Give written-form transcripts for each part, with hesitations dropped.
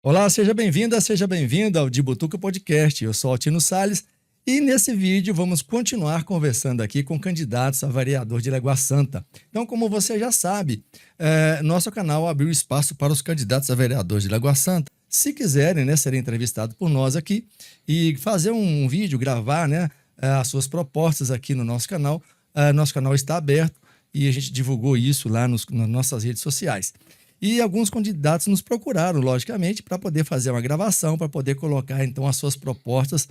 Olá, seja bem-vindo ao De Butuca Podcast. Eu sou Altino Salles e nesse vídeo vamos continuar conversando aqui com candidatos a vereador de Lagoa Santa. Então, como você já sabe, nosso canal abriu espaço para os candidatos a vereador de Lagoa Santa. Se quiserem, serem entrevistados por nós aqui e fazer um vídeo, gravar, as suas propostas aqui no nosso canal. Nosso canal está aberto e a gente divulgou isso lá nas nossas redes sociais. E alguns candidatos nos procuraram, logicamente, para poder fazer uma gravação, para poder colocar, então, as suas propostas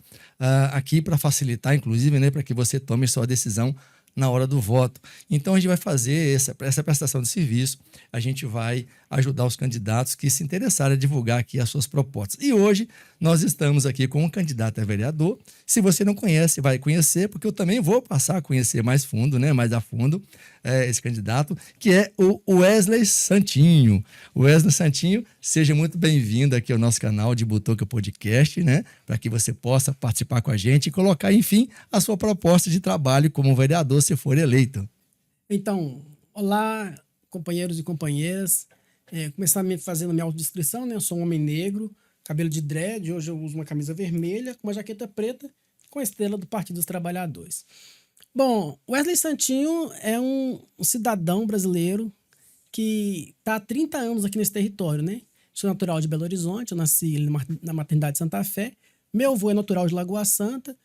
aqui para facilitar, inclusive, para que você tome sua decisão na hora do voto. Então, a gente vai fazer essa prestação de serviço, a gente vai ajudar os candidatos que se interessarem a divulgar aqui as suas propostas. E hoje nós estamos aqui com um candidato a vereador. Se você não conhece, vai conhecer, porque eu também vou passar a conhecer mais fundo, mais a fundo, esse candidato, que é o Wesley Santinho. Wesley Santinho, seja muito bem-vindo aqui ao nosso canal de Butuca Podcast, para que você possa participar com a gente e colocar, enfim, a sua proposta de trabalho como vereador, se for eleito. Então, olá, companheiros e companheiras. Começar fazendo minha autodescrição, Eu sou um homem negro, cabelo de dread, hoje eu uso uma camisa vermelha, com uma jaqueta preta, com a estrela do Partido dos Trabalhadores. Bom, Wesley Santinho é um cidadão brasileiro que está há 30 anos aqui nesse território, Sou natural de Belo Horizonte, eu nasci na maternidade Santa Fé. Meu avô é natural de Lagoa Santa.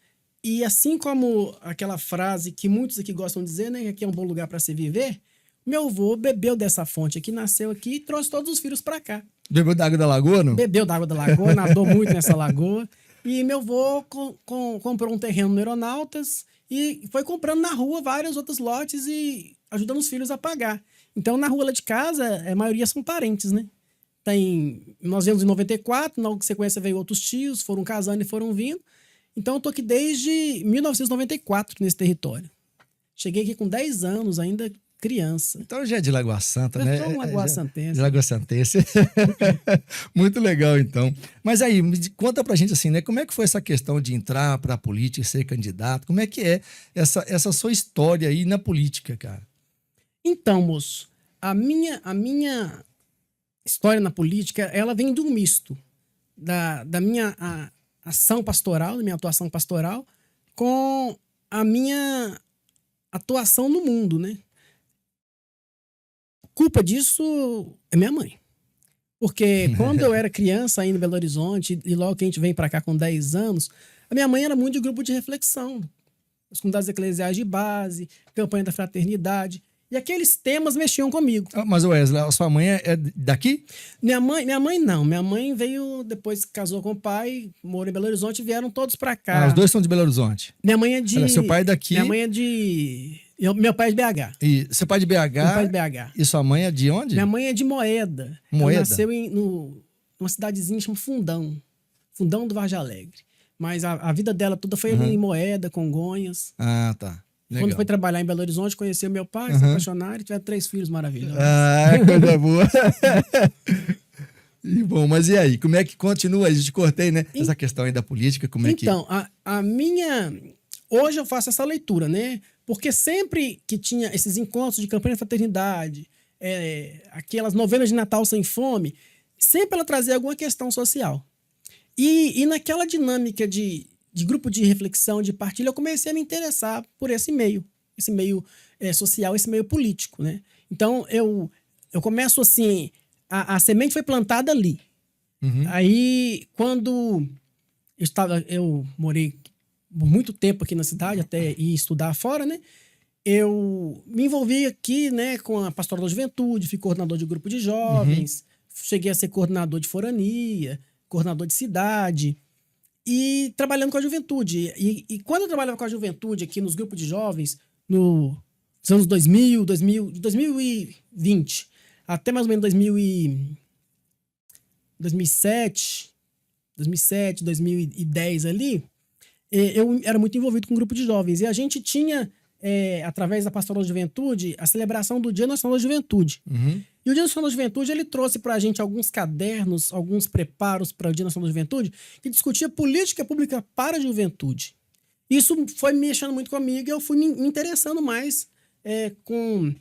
E assim como aquela frase que muitos aqui gostam de dizer, que aqui é um bom lugar para se viver, meu avô bebeu dessa fonte aqui, nasceu aqui e trouxe todos os filhos para cá. Bebeu da água da lagoa, não? Bebeu da água da lagoa, nadou muito nessa lagoa. E meu avô comprou um terreno no Aeronautas e foi comprando na rua vários outros lotes e ajudando os filhos a pagar. Então, na rua lá de casa, a maioria são parentes, Nós viemos em 94, na sequência veio outros tios, foram casando e foram vindo. Então, eu tô aqui desde 1994 nesse território. Cheguei aqui com 10 anos, ainda criança. Então já é de Lagoa Santa, Eu sou um lagoa-santense. De Lagoa Santense. Muito legal, então. Mas aí, conta pra gente assim, como é que foi essa questão de entrar pra política e ser candidato? Como é que é essa sua história aí na política, cara? Então, moço, a minha história na política, ela vem de um misto da minha ação pastoral, da minha atuação pastoral, com a minha atuação no mundo, Culpa disso é minha mãe. Porque quando eu era criança ainda em Belo Horizonte, e logo que a gente vem para cá com 10 anos, a minha mãe era muito de grupo de reflexão. As comunidades eclesiais de base, campanha da fraternidade. E aqueles temas mexiam comigo. Mas, Wesley, a sua mãe é daqui? Minha mãe não. Minha mãe veio, depois que casou com o pai, morou em Belo Horizonte e vieram todos para cá. Os dois são de Belo Horizonte? Minha mãe é de... Olha, seu pai é daqui? Minha mãe é de... Meu pai é de BH. E seu pai é de BH? Meu pai é de BH. E sua mãe é de onde? Minha mãe é de Moeda. Moeda? Ela nasceu numa cidadezinha chamada Fundão do Vargem Alegre. Mas a vida dela toda foi ali em Moeda, Congonhas. Ah, tá. Legal. Quando foi trabalhar em Belo Horizonte, conheceu meu pai, se apaixonaram e tiveram 3 filhos maravilhosos. Ah, coisa boa. E bom, mas e aí? Como é que continua? A gente cortei, essa questão aí da política, como é que... Então, a minha... Hoje eu faço essa leitura, Porque sempre que tinha esses encontros de campanha de fraternidade, aquelas novenas de Natal sem fome, sempre ela trazia alguma questão social. E naquela dinâmica de grupo de reflexão, de partilha, eu comecei a me interessar por esse meio social, esse meio político, Então, eu começo assim, a semente foi plantada ali. Aí, quando eu morei por muito tempo aqui na cidade, até ir estudar fora, eu me envolvi aqui, com a Pastoral da Juventude, fui coordenador de grupo de jovens, cheguei a ser coordenador de forania, coordenador de cidade, e trabalhando com a juventude. E quando eu trabalhava com a juventude aqui nos grupos de jovens, nos anos 2020, até mais ou menos 2007, 2010 ali, eu era muito envolvido com um grupo de jovens. E a gente tinha, através da Pastoral da Juventude, a celebração do Dia Nacional da Juventude. E o Dia Nacional da Juventude, ele trouxe para a gente alguns cadernos, alguns preparos para o Dia Nacional da Juventude, que discutia política pública para a juventude. Isso foi mexendo muito comigo e eu fui me interessando mais com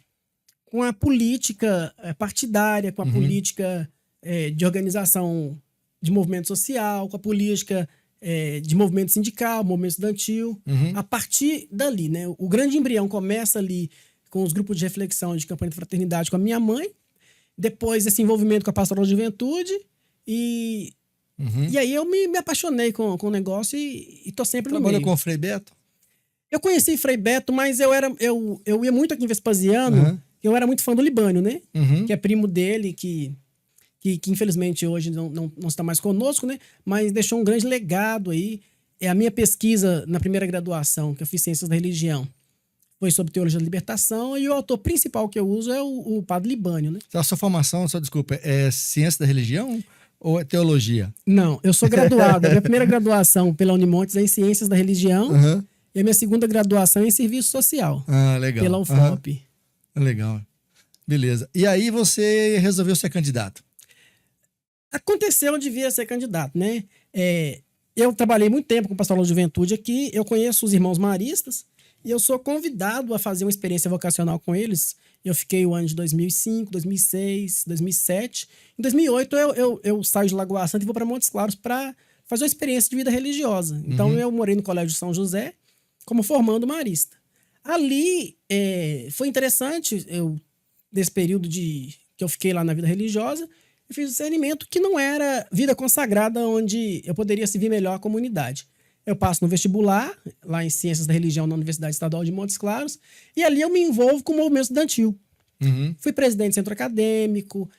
a política partidária, com a política de organização de movimento social, com a política de movimento sindical, movimento estudantil. A partir dali, né? O grande embrião começa ali com os grupos de reflexão de campanha de fraternidade com a minha mãe, depois esse envolvimento com a pastoral de juventude e aí eu me apaixonei com o negócio e tô sempre no meio. Trabalhou com o Frei Beto? Eu conheci Frei Beto, mas eu ia muito aqui em Vespasiano, eu era muito fã do Libânio, né? Que é primo dele, que infelizmente hoje não está mais conosco, né? Mas deixou um grande legado aí. A minha pesquisa na primeira graduação, que eu fiz Ciências da Religião, foi sobre Teologia da Libertação, e o autor principal que eu uso é o Padre Libânio, né? A sua formação, desculpa, é Ciência da Religião ou é Teologia? Não, eu sou graduado. A minha primeira graduação pela Unimontes é em Ciências da Religião, e a minha segunda graduação é em Serviço Social. Legal. Pela UFOP. Legal. Beleza. E aí você resolveu ser candidato? Aconteceu, eu devia ser candidato, né? Eu trabalhei muito tempo com o Pastoral de Juventude aqui, eu conheço os irmãos maristas, e eu sou convidado a fazer uma experiência vocacional com eles. Eu fiquei o ano de 2005, 2006, 2007. Em 2008, eu saio de Lagoa Santa e vou para Montes Claros para fazer uma experiência de vida religiosa. Então, eu morei no Colégio São José como formando marista. Ali, foi interessante, nesse período que eu fiquei lá na vida religiosa, eu fiz o discernimento que não era vida consagrada onde eu poderia servir melhor a comunidade. Eu passo no vestibular, lá em Ciências da Religião na Universidade Estadual de Montes Claros, e ali eu me envolvo com o movimento estudantil. Fui presidente do centro acadêmico,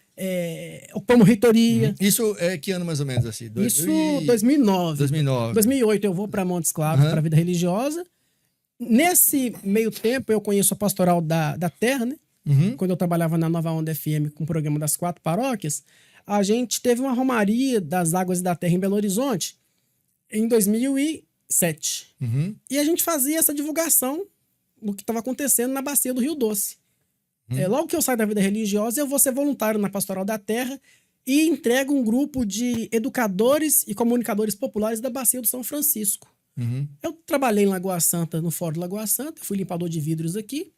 ocupamos reitoria. Isso é que ano mais ou menos assim? Isso 2009. 2009. 2008 eu vou para Montes Claros para a vida religiosa. Nesse meio tempo eu conheço a pastoral da Terra, né? Quando eu trabalhava na Nova Onda FM com o programa das 4 paróquias, a gente teve uma romaria das Águas da Terra em Belo Horizonte em 2007. E a gente fazia essa divulgação do que estava acontecendo na bacia do Rio Doce. Logo que eu saio da vida religiosa, eu vou ser voluntário na Pastoral da Terra e entrego um grupo de educadores e comunicadores populares da bacia do São Francisco. Eu trabalhei em Lagoa Santa, no Fórum de Lagoa Santa, fui limpador de vidros aqui.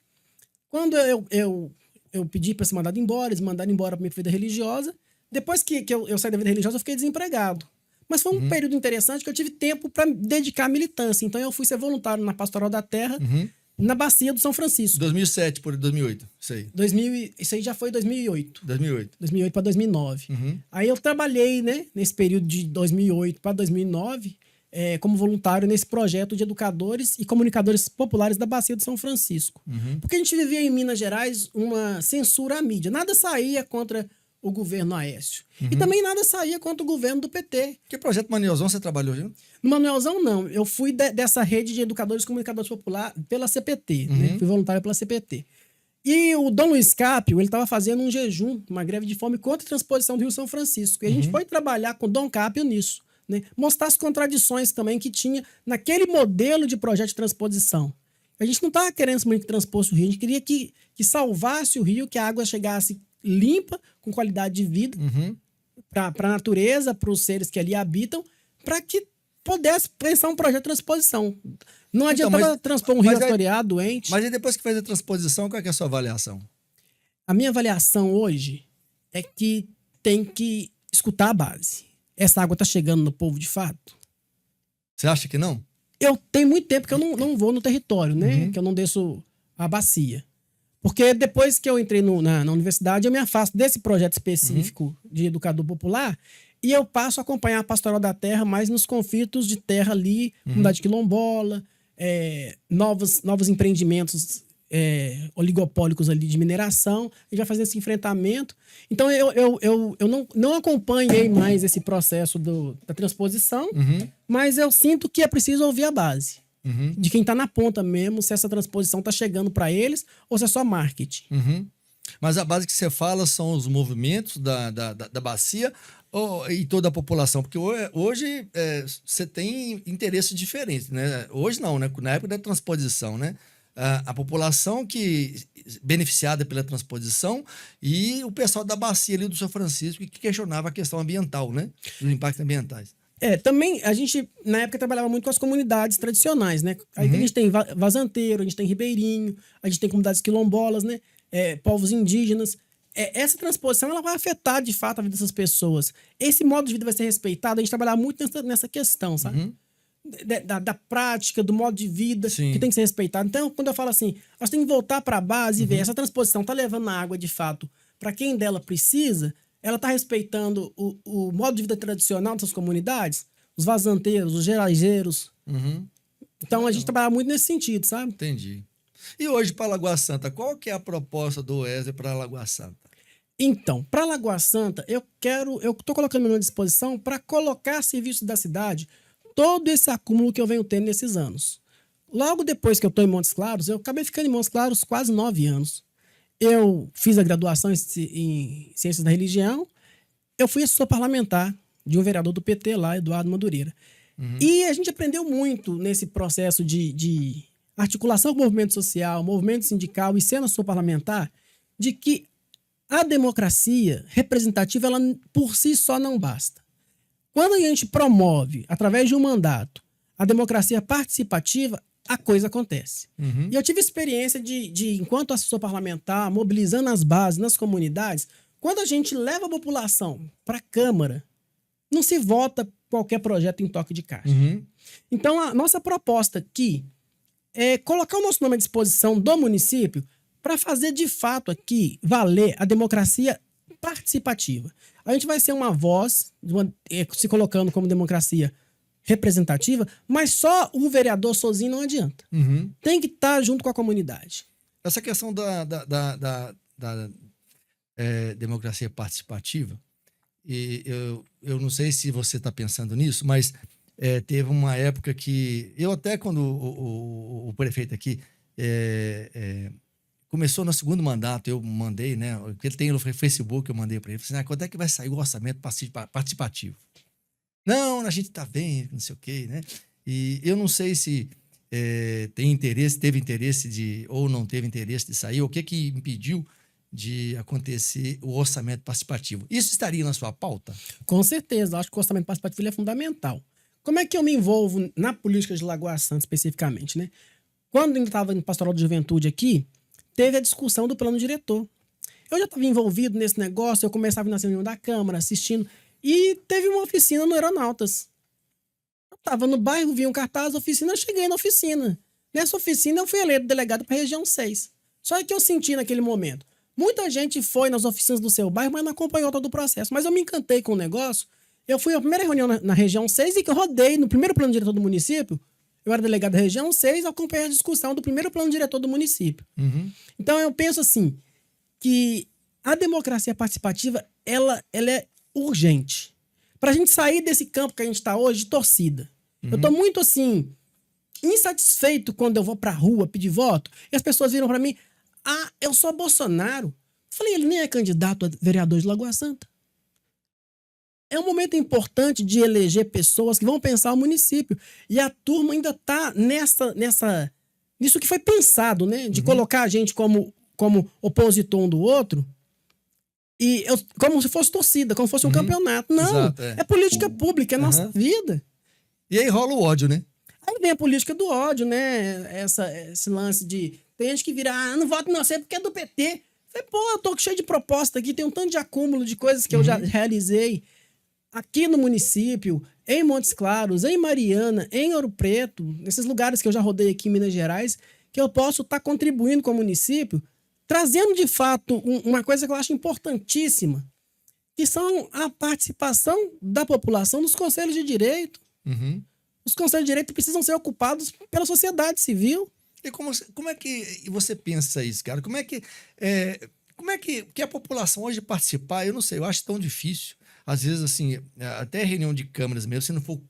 Quando eu pedi para ser mandado embora, eles mandaram embora para minha vida religiosa. Depois que eu saí da vida religiosa, eu fiquei desempregado. Mas foi um período interessante que eu tive tempo para dedicar à militância. Então eu fui ser voluntário na Pastoral da Terra, na bacia do São Francisco. 2007 por 2008, isso aí. Isso aí já foi 2008. 2008. 2008 para 2009. Aí eu trabalhei, né, nesse período de 2008 para 2009, como voluntário nesse projeto de educadores e comunicadores populares da bacia do São Francisco. Porque a gente vivia em Minas Gerais uma censura à mídia. Nada saía contra o governo Aécio. E também nada saía contra o governo do PT. Que projeto Manuelzão você trabalhou, viu? No Manuelzão, não. Eu fui dessa rede de educadores e comunicadores populares pela CPT. Né? Fui voluntário pela CPT. E o Dom Luiz Capio, ele estava fazendo um jejum, uma greve de fome contra a transposição do Rio São Francisco. E a gente foi trabalhar com o Dom Capio nisso. Né? Mostrar as contradições também que tinha naquele modelo de projeto de transposição. A gente não estava querendo simplesmente que transpôsse o rio, a gente queria que salvasse o rio, que a água chegasse limpa, com qualidade de vida, para a natureza, para os seres que ali habitam, para que pudesse pensar um projeto de transposição. Não adiantava transpor um rio assoreado, doente. Mas e depois que fez a transposição, qual é a sua avaliação? A minha avaliação hoje é que tem que escutar a base. Essa água está chegando no povo de fato? Você acha que não? Eu tenho muito tempo que eu não vou no território, né? Que eu não desço a bacia. Porque depois que eu entrei na universidade, eu me afasto desse projeto específico de educador popular e eu passo a acompanhar a Pastoral da Terra mais nos conflitos de terra ali, comunidade quilombola, novos empreendimentos oligopólicos ali de mineração. A gente vai fazer esse enfrentamento. Então, eu não acompanhei mais esse processo da transposição, mas eu sinto que é preciso ouvir a base. De quem está na ponta mesmo, se essa transposição está chegando para eles ou se é só marketing. Mas a base que você fala são os movimentos da bacia e toda a população? Porque hoje você tem interesses diferentes, né? Hoje não, né? Na época da transposição, né? A população que beneficiada pela transposição e o pessoal da bacia ali do São Francisco que questionava a questão ambiental, né? Os impactos ambientais. Também a gente, na época, trabalhava muito com as comunidades tradicionais, né? Aí a gente tem Vazanteiro, a gente tem Ribeirinho, a gente tem comunidades quilombolas, né? Povos indígenas. essa transposição ela vai afetar, de fato, a vida dessas pessoas. Esse modo de vida vai ser respeitado, a gente trabalhar muito nessa questão, sabe? Uhum. Da prática, do modo de vida Sim. que tem que ser respeitado. Então, quando eu falo assim, nós temos que voltar para a base e ver, Uhum. essa transposição tá levando a água, de fato, para quem dela precisa, ela tá respeitando o modo de vida tradicional dessas comunidades, os vazanteiros, os geralzeiros. Uhum. Então, a gente trabalha muito nesse sentido, sabe? Entendi. E hoje, para Lagoa Santa, qual que é a proposta do Wesley para Lagoa Santa? Então, para Lagoa Santa, eu tô colocando meu nome à disposição para colocar a serviço da cidade todo esse acúmulo que eu venho tendo nesses anos. Logo depois que eu estou em Montes Claros, eu acabei ficando em Montes Claros quase 9 anos. Eu fiz a graduação em Ciências da Religião, eu fui assessor parlamentar de um vereador do PT lá, Eduardo Madureira. Uhum. E a gente aprendeu muito nesse processo de articulação com o movimento social, movimento sindical e sendo assessor parlamentar, de que a democracia representativa, ela por si só não basta. Quando a gente promove, através de um mandato, a democracia participativa, a coisa acontece. Uhum. E eu tive experiência enquanto assessor parlamentar, mobilizando as bases nas comunidades, quando a gente leva a população para a Câmara, não se vota qualquer projeto em toque de caixa. Uhum. Então, a nossa proposta aqui é colocar o nosso nome à disposição do município para fazer, de fato, aqui valer a democracia participativa. A gente vai ser uma voz, se colocando como democracia representativa, mas só o vereador sozinho não adianta. Uhum. Tem que estar junto com a comunidade. Essa questão da democracia participativa, e eu não sei se você está pensando nisso, mas teve uma época que eu até quando o prefeito aqui começou no segundo mandato, eu mandei, né? Porque ele tem no Facebook, eu mandei para ele, falei assim, quando é que vai sair o orçamento participativo? Não, a gente tá vendo, não sei o quê, né? E eu não sei se teve interesse ou não teve interesse de sair, ou o que impediu de acontecer o orçamento participativo. Isso estaria na sua pauta? Com certeza, acho que o orçamento participativo ele é fundamental. Como é que eu me envolvo na política de Lagoa Santa especificamente, né? Quando eu ainda estava no Pastoral de Juventude aqui, teve a discussão do plano diretor. Eu já estava envolvido nesse negócio, eu começava na reunião da Câmara, assistindo, e teve uma oficina no Aeronautas. Eu estava no bairro, vi um cartaz da oficina, eu cheguei na oficina. Nessa oficina eu fui eleito delegado para a região 6. Só que eu senti naquele momento. Muita gente foi nas oficinas do seu bairro, mas não acompanhou todo o processo. Mas eu me encantei com o negócio. Eu fui à primeira reunião na região 6 e que eu rodei no primeiro plano diretor do município. Eu era delegado da região 6 e acompanhei a discussão do primeiro plano diretor do município. Uhum. Então eu penso assim, que a democracia participativa, ela é urgente. Pra gente sair desse campo que a gente tá hoje de torcida. Uhum. Eu tô muito assim, insatisfeito quando eu vou pra rua pedir voto e as pessoas viram pra mim, eu sou Bolsonaro. Eu falei, ele nem é candidato a vereador de Lagoa Santa. É um momento importante de eleger pessoas que vão pensar o município. E a turma ainda tá nisso que foi pensado, né? De colocar a gente como opositor um do outro. E como se fosse torcida, como se fosse um campeonato. Não, exato, é política pública, é nossa vida. E aí rola o ódio, né? Aí vem a política do ódio, né? Esse lance de... Tem gente que vira, não voto em você porque é do PT. Falei, pô, eu tô cheio de proposta aqui, tem um tanto de acúmulo de coisas que eu já realizei aqui no município, em Montes Claros, em Mariana, em Ouro Preto, nesses lugares que eu já rodei aqui em Minas Gerais, que eu posso estar contribuindo com o município, trazendo de fato uma coisa que eu acho importantíssima, que são a participação da população nos conselhos de direito. Uhum. Os conselhos de direito precisam ser ocupados pela sociedade civil. E como é que você pensa isso, cara? Como é que a população hoje participar? Eu não sei, eu acho tão difícil. Às vezes, assim, até reunião de câmaras mesmo, se não for...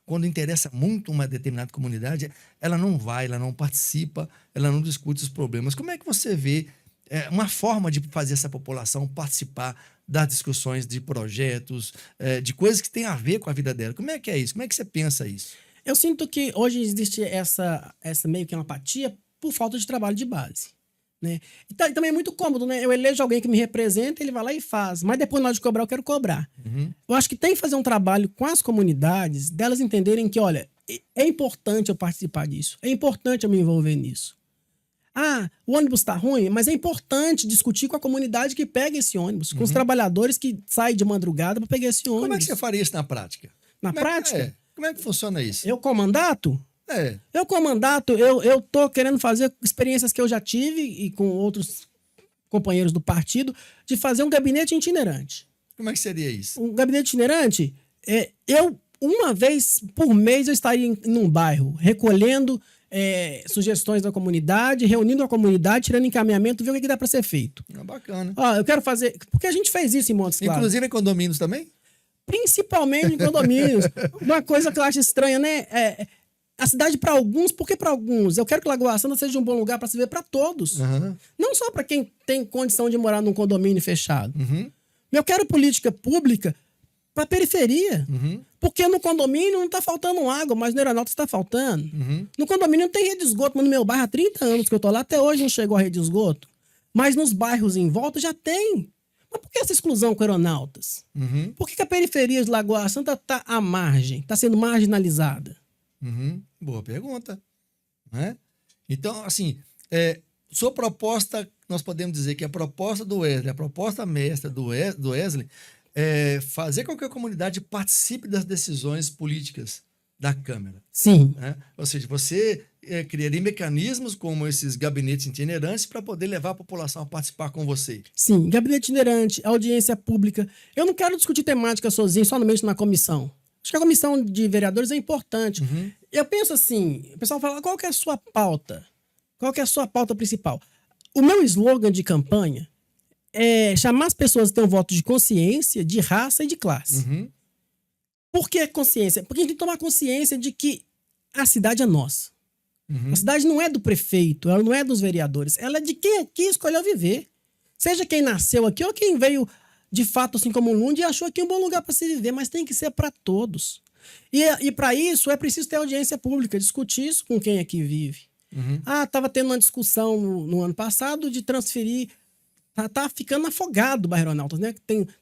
Quando interessa muito uma determinada comunidade, ela não vai, ela não participa, ela não discute os problemas. Como é que você vê uma forma de fazer essa população participar das discussões de projetos, de coisas que têm a ver com a vida dela? Como é que é isso? Como é que você pensa isso? Eu sinto que hoje existe essa meio que uma apatia por falta de trabalho de base. Né? E também é muito cômodo, né? Eu elejo alguém que me representa, ele vai lá e faz. Mas depois, na hora de cobrar, eu quero cobrar. Uhum. Eu acho que tem que fazer um trabalho com as comunidades, delas entenderem que, olha, é importante eu participar disso. É importante eu me envolver nisso. O ônibus está ruim, mas é importante discutir com a comunidade que pega esse ônibus, com os trabalhadores que saem de madrugada para pegar esse ônibus. Como é que você faria isso na prática? Na prática? Como é que funciona isso? Eu com mandato? É. Eu com mandato, eu tô querendo fazer experiências que eu já tive e com outros companheiros do partido, de fazer um gabinete itinerante. Como é que seria isso? Um gabinete itinerante, uma vez por mês, eu estaria num bairro, recolhendo sugestões da comunidade, reunindo a comunidade, tirando encaminhamento, ver o que dá para ser feito. Bacana. Eu quero fazer... Porque a gente fez isso em Montes Claros. Inclusive em condomínios também? Principalmente em condomínios. Uma coisa que eu acho estranha, né? A cidade para alguns, por que para alguns? Eu quero que Lagoa Santa seja um bom lugar para se ver para todos. Uhum. Não só para quem tem condição de morar num condomínio fechado. Uhum. Eu quero política pública para a periferia. Uhum. Porque no condomínio não está faltando água, mas no Aeronautas está faltando. Uhum. No condomínio não tem rede de esgoto, mas no meu bairro há 30 anos que eu tô lá, até hoje não chegou a rede de esgoto. Mas nos bairros em volta já tem. Mas por que essa exclusão com Aeronautas? Uhum. Por que a periferia de Lagoa Santa está à margem, está sendo marginalizada? Uhum. Boa pergunta. Né? Então, assim, sua proposta, nós podemos dizer que a proposta do Wesley, a proposta mestra do Wesley, é fazer com que a comunidade participe das decisões políticas da Câmara. Sim. Né? Ou seja, você criaria mecanismos como esses gabinetes itinerantes para poder levar a população a participar com você. Sim, gabinete itinerante, audiência pública. Eu não quero discutir temática sozinho, somente na comissão. Acho que a comissão de vereadores é importante. Uhum. Eu penso assim, o pessoal fala, qual que é a sua pauta? Qual que é a sua pauta principal? O meu slogan de campanha é chamar as pessoas a ter um voto de consciência, de raça e de classe. Uhum. Por que consciência? Porque a gente tem que tomar consciência de que a cidade é nossa. Uhum. A cidade não é do prefeito, ela não é dos vereadores, ela é de quem aqui escolheu viver. Seja quem nasceu aqui ou quem veio de fato, assim como o Lund, e achou aqui um bom lugar para se viver, mas tem que ser para todos. E para isso é preciso ter audiência pública, discutir isso com quem aqui vive. Uhum. Estava tendo uma discussão no ano passado de transferir. Tá ficando afogado o bairro Aeronautas, né?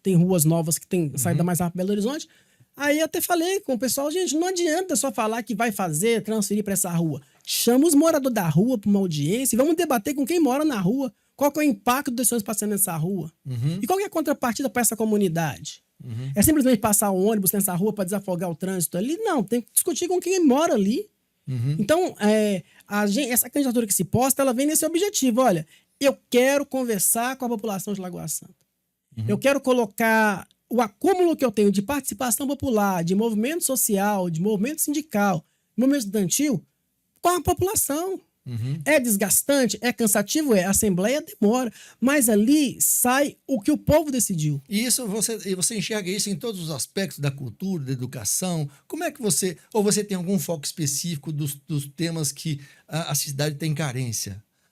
Tem ruas novas que tem saída mais rápida para Belo Horizonte. Aí eu até falei com o pessoal, gente, não adianta só falar que vai fazer, transferir para essa rua. Chama os moradores da rua para uma audiência e vamos debater com quem mora na rua. Qual que é o impacto das pessoas passando nessa rua? Uhum. E qual que é a contrapartida para essa comunidade? Uhum. É simplesmente passar um ônibus nessa rua para desafogar o trânsito ali? Não, tem que discutir com quem mora ali. Uhum. Então, essa candidatura que se posta, ela vem nesse objetivo. Olha, eu quero conversar com a população de Lagoa Santa. Uhum. Eu quero colocar o acúmulo que eu tenho de participação popular, de movimento social, de movimento sindical, de movimento estudantil, com a população. Uhum. É desgastante? É cansativo? A Assembleia demora. Mas ali sai o que o povo decidiu. E isso você enxerga isso em todos os aspectos da cultura, da educação? Como é que você... Ou você tem algum foco específico dos temas que a cidade tem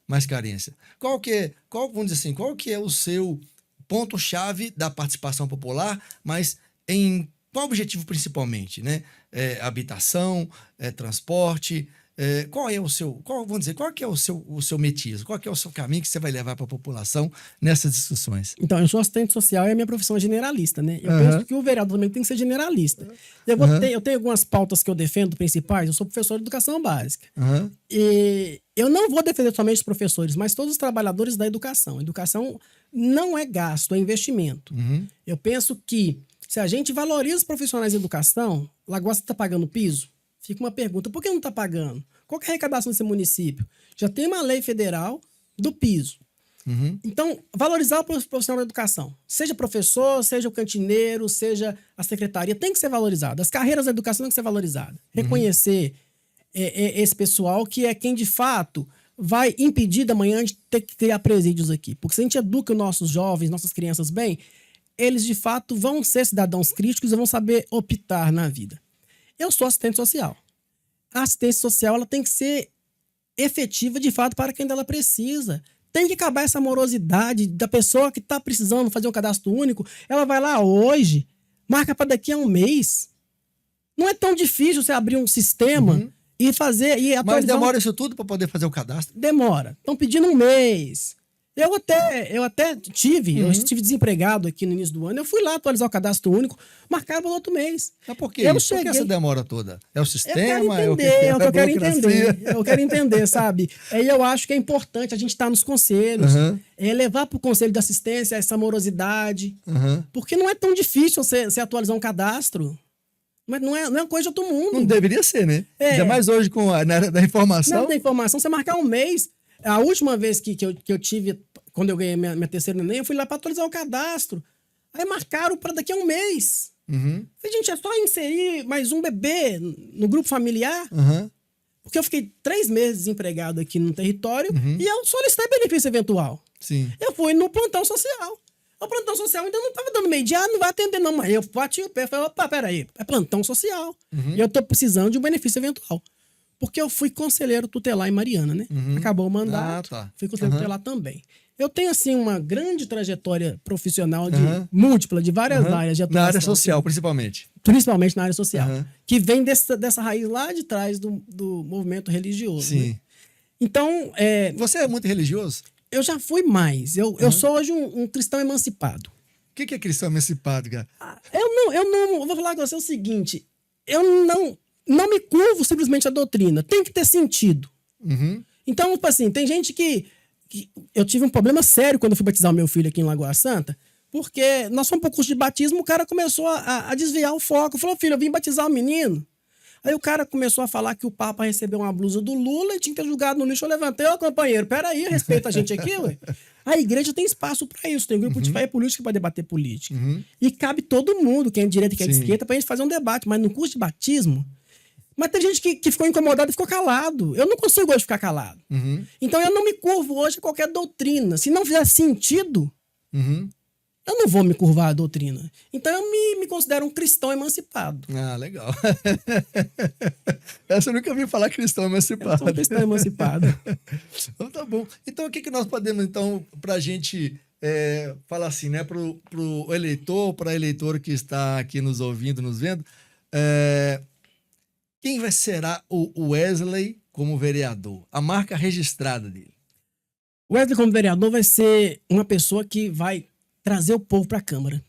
mais carência? Vamos dizer assim, qual que é o seu ponto-chave da participação popular, mas em qual objetivo principalmente? Né? Habitação, transporte... qual que é o seu metismo? Qual que é o seu caminho que você vai levar para a população nessas discussões? Então, eu sou assistente social e a minha profissão é generalista, né? Eu Uhum. penso que o vereador também tem que ser generalista. Eu tenho algumas pautas que eu defendo principais, eu sou professor de educação básica. Uhum. E eu não vou defender somente os professores, mas todos os trabalhadores da educação. A educação não é gasto, é investimento. Uhum. Eu penso que se a gente valoriza os profissionais de educação, Lagoa está pagando piso? Fica uma pergunta, por que não está pagando? Qual que é a arrecadação desse município? Já tem uma lei federal do piso. Uhum. Então, valorizar o profissional da educação. Seja professor, seja o cantineiro, seja a secretaria, tem que ser valorizado. As carreiras da educação têm que ser valorizadas. Reconhecer esse pessoal que é quem, de fato, vai impedir da manhã de ter que criar presídios aqui. Porque se a gente educa os nossos jovens, nossas crianças bem, eles, de fato, vão ser cidadãos críticos e vão saber optar na vida. Eu sou assistente social. A assistência social ela tem que ser efetiva, de fato, para quem dela precisa. Tem que acabar essa morosidade da pessoa que está precisando fazer um cadastro único. Ela vai lá hoje, marca para daqui a um mês. Não é tão difícil você abrir um sistema e fazer... E Mas demora isso tudo para poder fazer o cadastro? Demora. Estão pedindo um mês. Eu até tive, eu estive desempregado aqui no início do ano. Eu fui lá atualizar o cadastro único, marcaram para outro mês. Mas por que Eu isso? Por que cheguei- essa demora toda? É o Eu sistema? quero É o que entender, é o que é eu a quero burocracia? entender. Eu quero entender, sabe? Aí eu acho que é importante a gente estar nos conselhos, Aham. levar para o conselho de assistência essa morosidade. Aham. Porque não é tão difícil você atualizar um cadastro. Mas não é uma coisa de outro mundo. Não deveria ser, né? É. Ainda mais hoje na área da Não informação. tem informação, você marcar um mês. A última vez que eu tive, quando eu ganhei minha terceira neném, eu fui lá para atualizar o cadastro. Aí marcaram para daqui a um mês. Uhum. Falei, gente, é só inserir mais um bebê no grupo familiar. Aham. Porque eu fiquei 3 meses desempregado aqui no território Uhum. e eu solicitei benefício eventual. Sim. Eu fui no plantão social. O plantão social ainda não estava dando meio dia, não vai atender não. Mas eu bati o pé e falei, opa, peraí, é plantão social. Uhum. E eu tô precisando de um benefício eventual. Porque eu fui conselheiro tutelar em Mariana, né? Uhum. Acabou o mandato, Ah, tá. fui conselheiro Aham. tutelar também. Eu tenho, assim, uma grande trajetória profissional Aham. múltipla, de várias Aham. áreas de Na atuação. área social, principalmente. Principalmente na área social. Aham. Que vem dessa raiz lá de trás do movimento religioso. Né? Sim. Então, Você é muito religioso? eu já fui mais. Eu sou hoje um cristão emancipado. O que é cristão emancipado, cara? Eu vou falar com você o seguinte, eu não me curvo simplesmente à doutrina, tem que ter sentido. Uhum. Então, tipo assim, tem gente que eu tive um problema sério quando eu fui batizar o meu filho aqui em Lagoa Santa, porque nós fomos para o curso de batismo, o cara começou a desviar o foco, falou, filho, eu vim batizar o menino. Aí o cara começou a falar que o Papa recebeu uma blusa do Lula e tinha que ter jogado no lixo. Eu levantei, ô companheiro, peraí, respeita a gente aqui, ué. A igreja tem espaço para isso, tem grupo de fé e política para debater política. Uhum. E cabe todo mundo, quem é de direita e quem é de Sim. esquerda, pra gente fazer um debate. Mas no curso de batismo... Mas tem gente que ficou incomodada e ficou calado. Eu não consigo hoje ficar calado. Uhum. Então eu não me curvo hoje a qualquer doutrina. Se não fizer sentido, Uhum. eu não vou me curvar à doutrina. Então eu me considero um cristão emancipado. Ah, legal. Essa eu nunca ouvi falar cristão Eu emancipado. sou um cristão emancipado. Então tá bom. Então o que que nós podemos, então, pra gente falar assim, né, pro eleitor, pra eleitora que está aqui nos ouvindo, nos vendo, quem será o Wesley como vereador? A marca registrada dele. O Wesley, como vereador, vai ser uma pessoa que vai trazer o povo para a Câmara.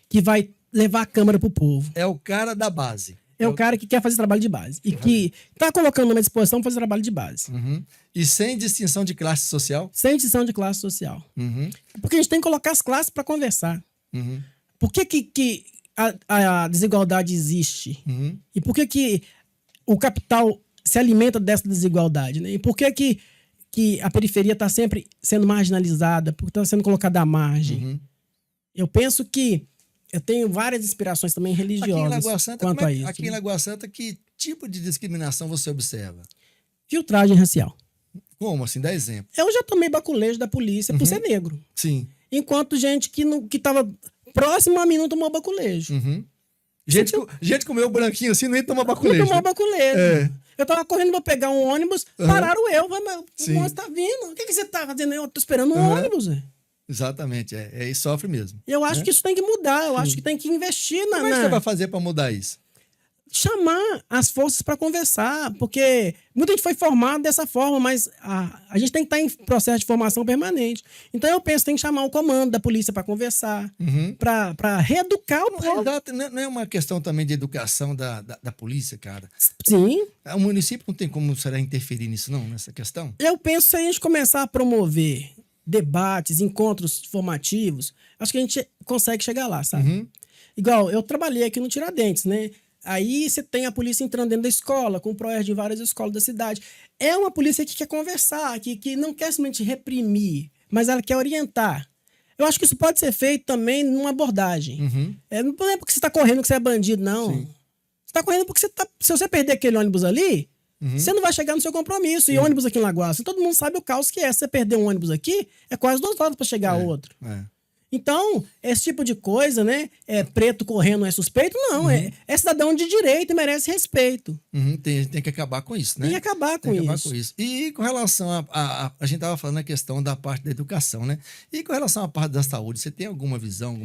Que vai levar a Câmara para o povo. É o cara da base. É o cara que quer fazer trabalho de base. E que está colocando numa disposição para fazer trabalho de base. Uhum. E sem distinção de classe social? Sem distinção de classe social. Uhum. Porque a gente tem que colocar as classes para conversar. Uhum. Por que a desigualdade existe? Uhum. E por que o capital se alimenta dessa desigualdade? Né? E por que a periferia está sempre sendo marginalizada, porque está sendo colocada à margem? Uhum. Eu penso que eu tenho várias inspirações também Aqui em religiosas Lagoa Santa, quanto a isso. aqui em Lagoa Santa, que tipo de discriminação você observa? Filtragem racial. Como assim? Dá exemplo. Eu já tomei baculejo da polícia por ser negro. Sim. Enquanto gente que estava próximo a mim não tomou baculejo. Uhum. Gente comeu branquinho assim, nem toma Não baculejo. tomou baculejo. É. Eu tava correndo pra pegar um ônibus, pararam eu. Mas o Sim. ônibus tá vindo. O que você tá fazendo aí? Eu tô esperando um Uhum. ônibus. Véio. Exatamente, e sofre mesmo. Eu acho que isso tem que mudar. Eu acho que tem que investir Como é que você vai fazer para mudar isso? chamar as forças para conversar, porque muita gente foi formada dessa forma, mas a gente tem que estar em processo de formação permanente. Então eu penso que tem que chamar o comando da polícia para conversar, para reeducar o povo. Não é uma questão também de educação da polícia, cara? Sim. O município não tem como será interferir nisso, não, nessa questão? Eu penso que se a gente começar a promover debates, encontros formativos, acho que a gente consegue chegar lá, sabe? Igual, eu trabalhei aqui no Tiradentes, né? Aí você tem a polícia entrando dentro da escola, com o PROERD em várias escolas da cidade. É uma polícia que quer conversar, que não quer somente reprimir, mas ela quer orientar. Eu acho que isso pode ser feito também numa abordagem. Não é porque você está correndo que você é bandido, não. Sim. Você está correndo porque se você perder aquele ônibus ali, você não vai chegar no seu compromisso. E ônibus aqui em Lagoa, todo mundo sabe o caos que é. Se você perder um ônibus aqui, é quase 2 horas para chegar a outro. Então, esse tipo de coisa, né? Preto correndo é suspeito? Não, é cidadão de direito e merece respeito. Tem que acabar com isso, né? Tem que acabar com isso. E com relação a gente estava falando a questão da parte da educação, né? E com relação à parte da saúde, você tem alguma visão,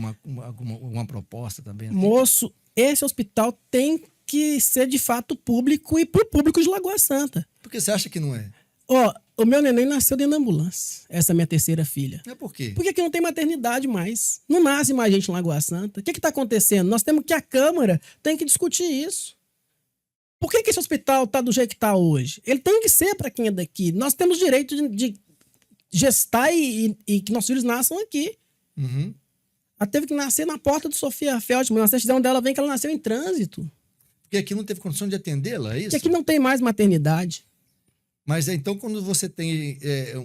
alguma proposta também? Moço, esse hospital tem que ser de fato público e para o público de Lagoa Santa. Porque você acha que não é? Ó, O meu neném nasceu dentro da ambulância. Essa é a minha terceira filha. É por quê? Porque aqui não tem maternidade mais. Não nasce mais gente em Lagoa Santa. O que está acontecendo? Nós temos que a Câmara tem que discutir isso. Por que esse hospital está do jeito que está hoje? Ele tem que ser para quem é daqui. Nós temos direito de gestar e que nossos filhos nasçam aqui. Uhum. Ela teve que nascer na porta do Sofia Feldman. Na certidão dela vem que ela nasceu em trânsito. Porque aqui não teve condição de atendê-la, é isso? Porque aqui não tem mais maternidade. Mas então, quando você tem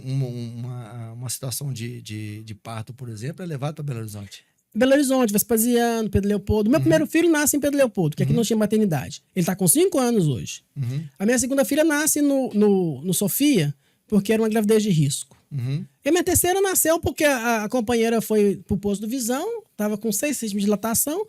uma situação de parto, por exemplo, é levado para Belo Horizonte. Belo Horizonte, Vespasiano, Pedro Leopoldo. Meu primeiro filho nasce em Pedro Leopoldo, que aqui não tinha maternidade. Ele está com 5 anos hoje. Uhum. A minha segunda filha nasce no Sofia, porque era uma gravidez de risco. Uhum. E a minha terceira nasceu porque a companheira foi pro posto do Visão, estava com 6 centímetros de dilatação.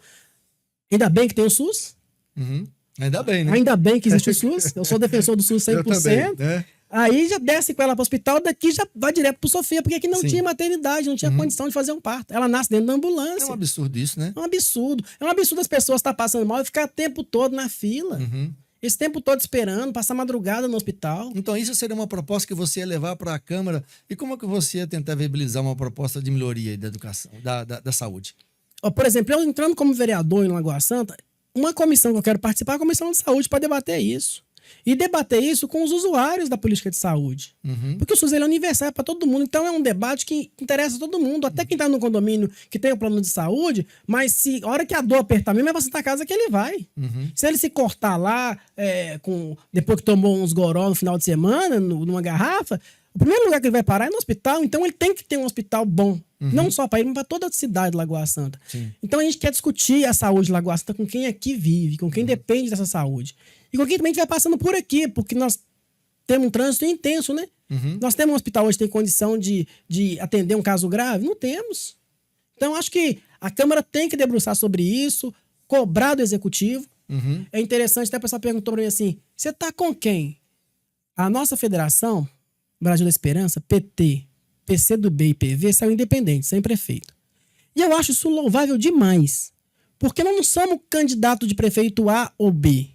Ainda bem que tem o SUS. Uhum. Ainda bem, né? Ainda bem que existe o SUS. Eu sou defensor do SUS 100%. Eu também, né? Aí já desce com ela para o hospital, daqui já vai direto pro Sofia, porque aqui não Sim. tinha maternidade, não tinha condição de fazer um parto. Ela nasce dentro da ambulância. É um absurdo isso, né? É um absurdo. É um absurdo as pessoas estar passando mal e ficar o tempo todo na fila. Uhum. Esse tempo todo esperando, passar madrugada no hospital. Então, isso seria uma proposta que você ia levar para a Câmara. E como é que você ia tentar viabilizar uma proposta de melhoria da educação, da saúde? Ó, por exemplo, eu entrando como vereador em Lagoa Santa, uma comissão que eu quero participar é a Comissão de Saúde para debater isso. E debater isso com os usuários da política de saúde. Uhum. Porque o SUS ele é universal para todo mundo. Então é um debate que interessa a todo mundo. Até quem está no condomínio que tem o plano de saúde, mas se a hora que a dor apertar mesmo, é você estar casa que ele vai. Uhum. Se ele se cortar lá, depois que tomou uns goró no final de semana, numa garrafa, o primeiro lugar que ele vai parar é no hospital. Então ele tem que ter um hospital bom. Não só para ele, mas para toda a cidade de Lagoa Santa. Sim. Então a gente quer discutir a saúde de Lagoa Santa com quem aqui vive, com quem depende dessa saúde. E com quem também vai passando por aqui, porque nós temos um trânsito intenso, né? Uhum. Nós temos um hospital hoje que tem condição de atender um caso grave? Não temos. Então acho que a Câmara tem que debruçar sobre isso, cobrar do Executivo. Uhum. É interessante, até a pessoa perguntou para mim assim, você está com quem? A nossa federação, Brasil da Esperança, PT, PCdoB e PV, saiu independente, sem prefeito. E eu acho isso louvável demais. Porque nós não somos candidato de prefeito A ou B.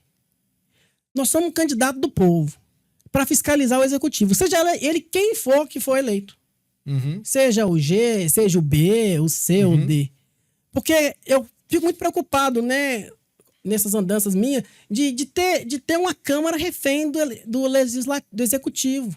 Nós somos um candidato do povo para fiscalizar o Executivo. Seja ele quem for que for eleito. Uhum. Seja o G, seja o B, o C ou o D. Porque eu fico muito preocupado, né, nessas andanças minhas, de ter uma Câmara refém do Executivo.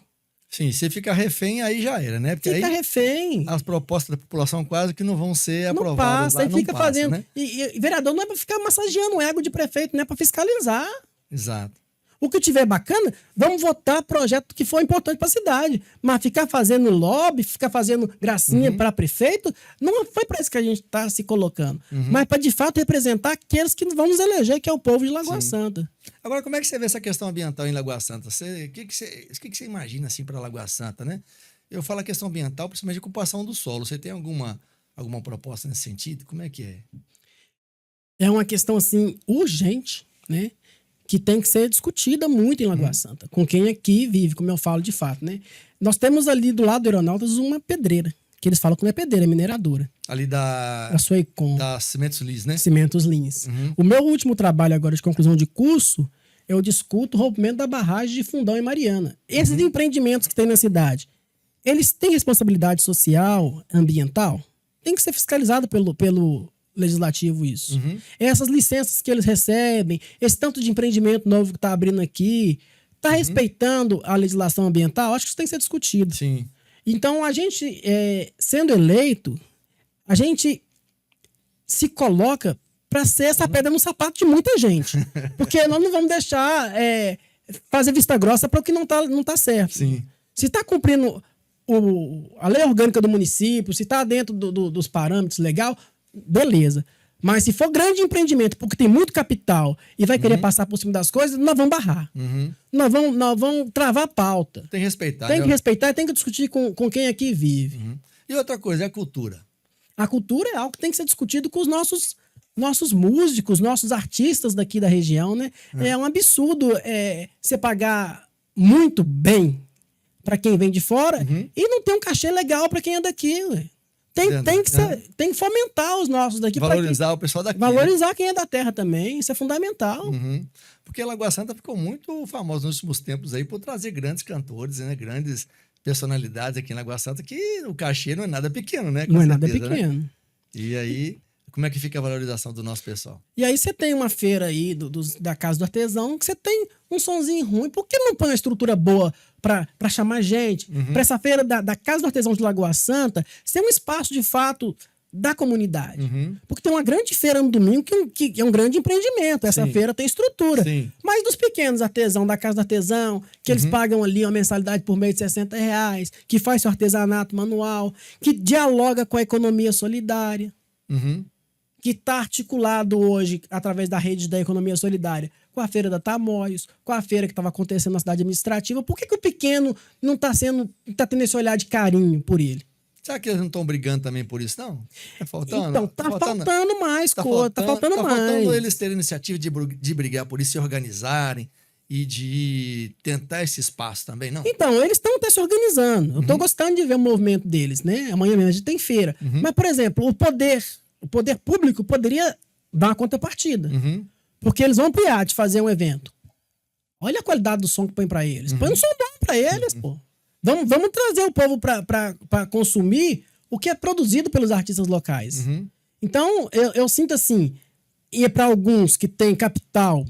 Sim, se fica refém, aí já era, né? Porque Fica aí refém. as propostas da população quase que não vão ser Não aprovadas passa, lá, aí não fica passa, fazendo. né? E vereador não é para ficar massageando o ego de prefeito, não é para fiscalizar. Exato. O que tiver bacana, vamos votar projeto que for importante para a cidade. Mas ficar fazendo lobby, ficar fazendo gracinha para prefeito, não foi para isso que a gente está se colocando. Mas para, de fato, representar aqueles que vão nos eleger, que é o povo de Lagoa Santa. Agora, como é que você vê essa questão ambiental em Lagoa Santa? O que você imagina assim para Lagoa Santa, né? Eu falo a questão ambiental, principalmente de ocupação do solo. Você tem alguma proposta nesse sentido? Como é que é? É uma questão, assim, urgente, né? Que tem que ser discutida muito em Lagoa Santa, com quem aqui vive, como eu falo de fato, né? Nós temos ali do lado do Aeronautas uma pedreira, que eles falam que não é pedreira, é mineradora. Ali A Suecom, da Cimentos Lis, né? Cimentos Lins. O meu último trabalho agora de conclusão de curso, eu discuto o rompimento da barragem de Fundão em Mariana. Esses empreendimentos que tem na cidade, eles têm responsabilidade social, ambiental? Tem que ser fiscalizado pelo legislativo isso. Essas licenças que eles recebem, esse tanto de empreendimento novo que está abrindo aqui, está respeitando a legislação ambiental? Acho que isso tem que ser discutido. Sim. Então, a gente, sendo eleito, a gente se coloca para ser essa pedra no sapato de muita gente. Porque nós não vamos deixar fazer vista grossa para o que não tá certo. Sim. Se está cumprindo a lei orgânica do município, se está dentro dos parâmetros legal, beleza. Mas se for grande empreendimento, porque tem muito capital e vai querer passar por cima das coisas, nós vamos barrar. Nós vamos travar a pauta. Tem que respeitar. Tem né? que respeitar e tem que discutir com quem aqui vive. E outra coisa, é a cultura. A cultura é algo que tem que ser discutido com os nossos músicos, nossos artistas daqui da região, né? É um absurdo você pagar muito bem para quem vem de fora e não ter um cachê legal para quem é daqui, ué. Tem que fomentar os nossos daqui. Valorizar o pessoal daqui. Valorizar quem é da terra também, isso é fundamental. Porque Lagoa Santa ficou muito famosa nos últimos tempos aí por trazer grandes cantores, né? Grandes personalidades aqui em Lagoa Santa, que o cachê não é nada pequeno, né? Com não certeza, é nada pequeno. Né? E aí, como é que fica a valorização do nosso pessoal? E aí você tem uma feira aí da Casa do Artesão, que você tem um sonzinho ruim. Por que não põe uma estrutura boa para chamar gente? Para essa feira da Casa do Artesão de Lagoa Santa ser um espaço, de fato, da comunidade. Porque tem uma grande feira no domingo que é um grande empreendimento. Essa feira tem estrutura. Sim. Mas dos pequenos artesãos, da Casa do Artesão, que eles pagam ali uma mensalidade por mês de R$60, que faz seu artesanato manual, que dialoga com a economia solidária, que está articulado hoje, através da rede da economia solidária, com a feira da Tamoios, com a feira que estava acontecendo na cidade administrativa. Por que o pequeno não está tendo esse olhar de carinho por ele? Será que eles não estão brigando também por isso, não? Tá faltando? Então, tá faltando mais coisa, tá faltando mais. Tá faltando eles terem iniciativa de brigar por isso, se organizarem e de tentar esse espaço também, não? Então, eles estão até se organizando. Eu estou gostando de ver o movimento deles, né? Amanhã mesmo a gente tem feira. Mas, por exemplo, o poder público poderia dar uma contrapartida. Porque eles vão ampliar de fazer um evento. Olha a qualidade do som que põe para eles. Põe um som bom para eles, pô. Vamos trazer o povo para consumir o que é produzido pelos artistas locais. Então, eu sinto assim, e para alguns que têm capital,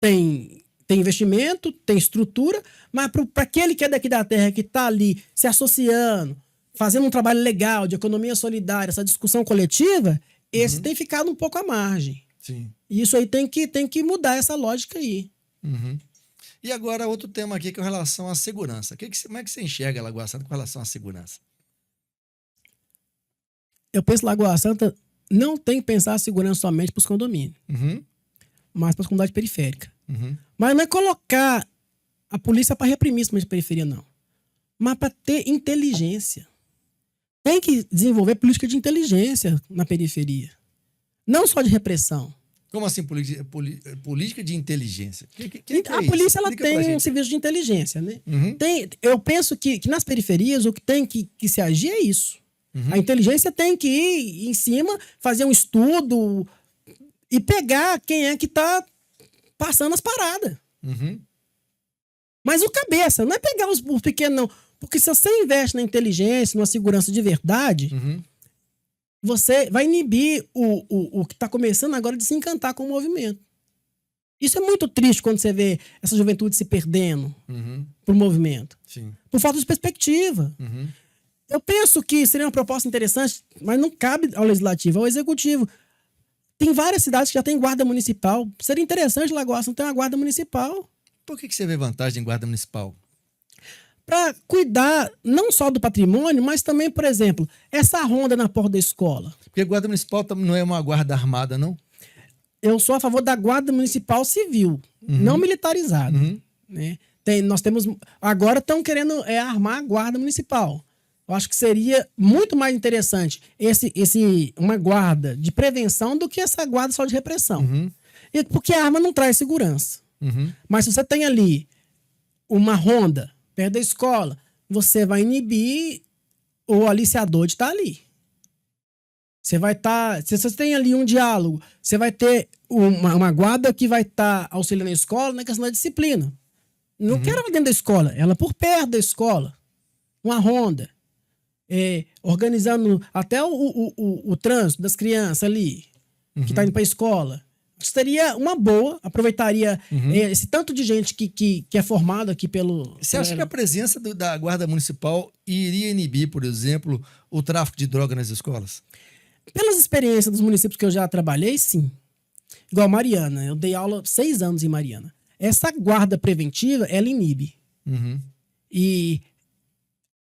tem investimento, tem estrutura, mas para aquele que é daqui da terra, que está ali se associando, fazendo um trabalho legal de economia solidária, essa discussão coletiva, esse tem ficado um pouco à margem. Sim. E isso aí tem que mudar essa lógica aí. E agora, outro tema aqui que é com relação à segurança. Como é que você enxerga Lagoa Santa com relação à segurança? Eu penso que Lagoa Santa não tem que pensar a segurança somente para os condomínios, mas para as comunidades periféricas. Mas não é colocar a polícia para reprimir essa periferia, não. Mas para ter inteligência. Tem que desenvolver política de inteligência na periferia. Não só de repressão. Como assim política de inteligência? A polícia ela tem um serviço de inteligência, né? Eu penso que nas periferias o que tem que se agir é isso. A inteligência tem que ir em cima, fazer um estudo e pegar quem é que está passando as paradas. Mas o cabeça, não é pegar os pequenos, não. Porque se você investe na inteligência, numa segurança de verdade, você vai inibir o que está começando agora de se encantar com o movimento. Isso é muito triste quando você vê essa juventude se perdendo pro movimento. Sim. Por falta de perspectiva. Eu penso que seria uma proposta interessante, mas não cabe ao legislativo, ao executivo. Tem várias cidades que já tem guarda municipal. Seria interessante Lagoa Santa ter uma guarda municipal. Por que você vê vantagem em guarda municipal? Para cuidar não só do patrimônio, mas também, por exemplo, essa ronda na porta da escola. Porque guarda municipal não é uma guarda armada, não? Eu sou a favor da guarda municipal civil, não militarizada. Né? Nós temos. Agora estão querendo armar a guarda municipal. Eu acho que seria muito mais interessante uma guarda de prevenção do que essa guarda só de repressão. Porque a arma não traz segurança. Mas se você tem ali uma ronda perto da escola, você vai inibir o aliciador de estar ali. Você vai estar... Se você tem ali um diálogo, você vai ter uma guarda que vai estar auxiliando a escola na questão da disciplina. Não quero ela dentro da escola, ela por perto da escola. Uma ronda. Organizando até o trânsito das crianças ali, que está indo para a escola. Seria uma boa, aproveitaria esse tanto de gente que é formado aqui pelo... Você acha que a presença da Guarda Municipal iria inibir, por exemplo, o tráfico de droga nas escolas? Pelas experiências dos municípios que eu já trabalhei, sim. Igual Mariana, eu dei aula 6 anos em Mariana. Essa guarda preventiva, ela inibe. E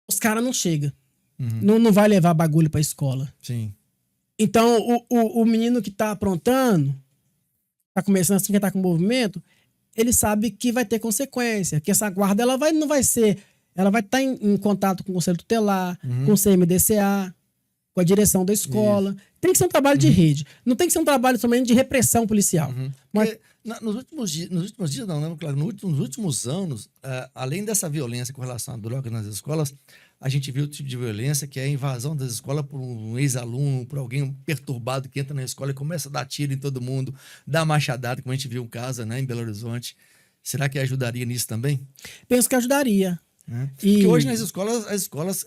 os caras não chegam. Não vai levar bagulho para a escola. Sim. Então, o menino que está aprontando, tá começando assim, que tá com movimento, ele sabe que vai ter consequência, que essa guarda ela vai estar em contato com o Conselho Tutelar, com o CMDCA, com a direção da escola. Isso. Tem que ser um trabalho de rede. Não tem que ser um trabalho somente de repressão policial. Mas Nos últimos dias não, né? Claro, nos últimos anos, além dessa violência com relação à droga nas escolas, a gente viu o tipo de violência que é a invasão das escolas por um ex-aluno, por alguém perturbado que entra na escola e começa a dar tiro em todo mundo, dar machadada, como a gente viu um caso, né, em Belo Horizonte. Será que ajudaria nisso também? Penso que ajudaria. Porque hoje nas escolas, as escolas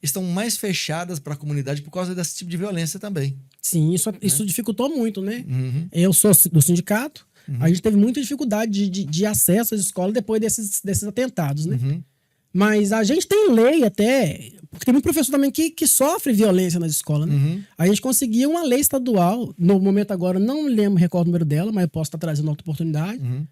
estão mais fechadas para a comunidade por causa desse tipo de violência também. Sim, isso dificultou muito, né? Uhum. Eu sou do sindicato, a gente teve muita dificuldade de acesso às escolas depois desses atentados, né? Uhum. Mas a gente tem lei até, porque tem muito professor também que sofre violência nas escolas, né? Uhum. A gente conseguiu uma lei estadual, no momento agora não lembro, recordo o número dela, mas eu posso estar trazendo outra oportunidade. Uhum.